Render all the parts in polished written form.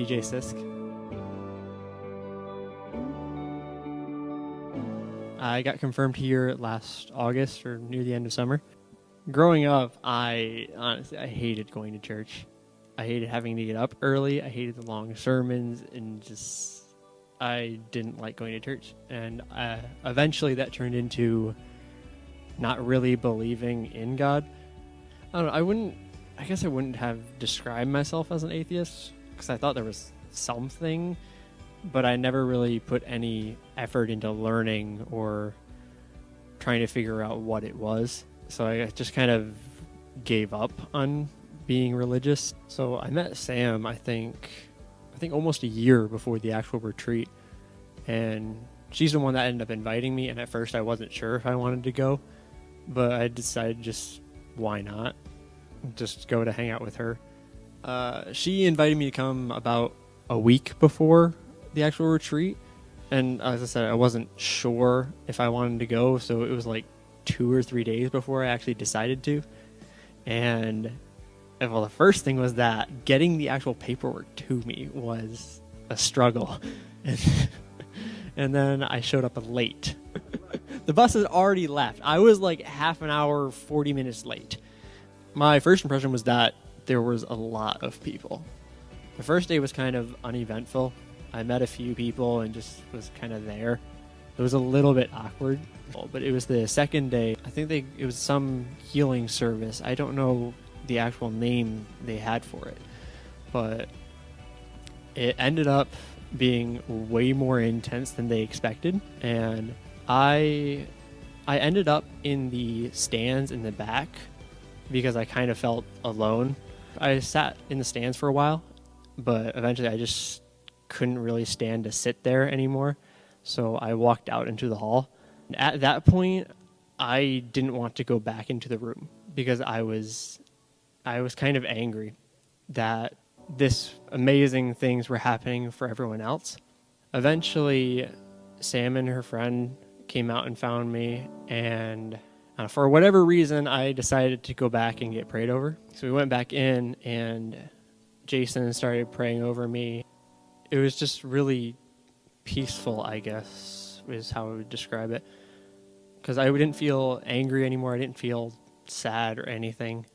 DJ Sisk. I got confirmed here last August or near the end of summer. Growing up, I hated going to church. I hated having to get up early. I hated the long sermons, and I didn't like going to church. And eventually that turned into not really believing in God. I don't know, I guess I wouldn't have described myself as an atheist, because I thought there was something, but I never really put any effort into learning or trying to figure out what it was. So I just kind of gave up on being religious. So I met Sam, I think almost a year before the actual retreat, and she's the one that ended up inviting me, and at first I wasn't sure if I wanted to go, but I decided just why not just go to hang out with her. She invited me to come about a week before the actual retreat, and as I said, I wasn't sure if I wanted to go, so it was like 2 or 3 days before I actually decided to. And well, the first thing was that getting the actual paperwork to me was a struggle. And then I showed up late. The bus had already left. I was like half an hour, 40 minutes late. My first impression was that there was a lot of people. The first day was kind of uneventful. I met a few people and just was kind of there. It was a little bit awkward, but it was the second day. I think it was some healing service. I don't know the actual name they had for it, but it ended up being way more intense than they expected. And I ended up in the stands in the back because I kind of felt alone. I sat in the stands for a while, but eventually I just couldn't really stand to sit there anymore. So I walked out into the hall. At that point, I didn't want to go back into the room because I was kind of angry that this amazing things were happening for everyone else. Eventually, Sam and her friend came out and found me, and for whatever reason, I decided to go back and get prayed over. So we went back in, and Jason started praying over me. It was just really peaceful, I guess, is how I would describe it. Because I didn't feel angry anymore. I didn't feel sad or anything.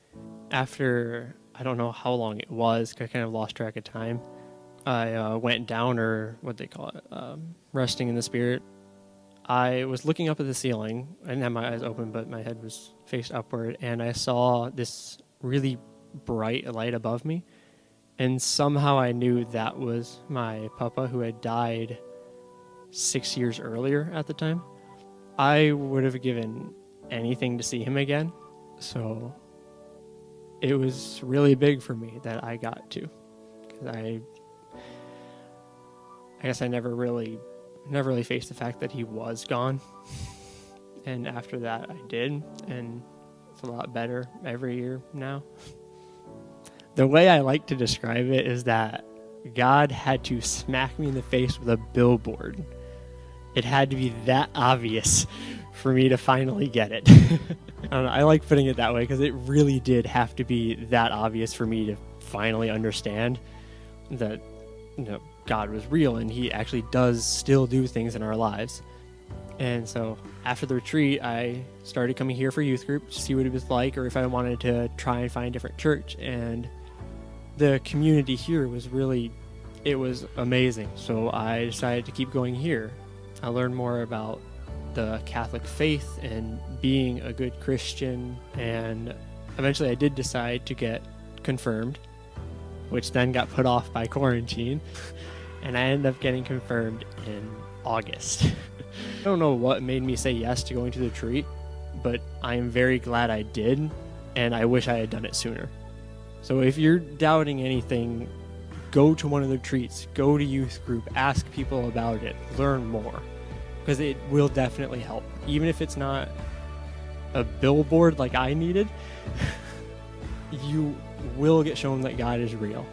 After, I don't know how long it was, I kind of lost track of time. I went down, or what they call it, resting in the spirit. I was looking up at the ceiling. I didn't have my eyes open, but my head was faced upward, and I saw this really bright light above me. And somehow I knew that was my papa, who had died 6 years earlier at the time. I would have given anything to see him again. So it was really big for me that I got to. 'Cause I guess I never really faced the fact that he was gone. And after that I did, and it's a lot better every year now. The way I like to describe it is that God had to smack me in the face with a billboard. It had to be that obvious for me to finally get it. I don't know, I like putting it that way because it really did have to be that obvious for me to finally understand that, God was real and he actually does still do things in our lives. And so after the retreat, I started coming here for youth group to see what it was like, or if I wanted to try and find a different church. And the community here was amazing. So I decided to keep going here. I learned more about the Catholic faith and being a good Christian, and eventually I did decide to get confirmed, which then got put off by quarantine, and I ended up getting confirmed in August. I don't know what made me say yes to going to the retreat, but I am very glad I did, and I wish I had done it sooner. So if you're doubting anything, go to one of the retreats, go to youth group, ask people about it, learn more, because it will definitely help. Even if it's not a billboard like I needed, you will get shown that God is real.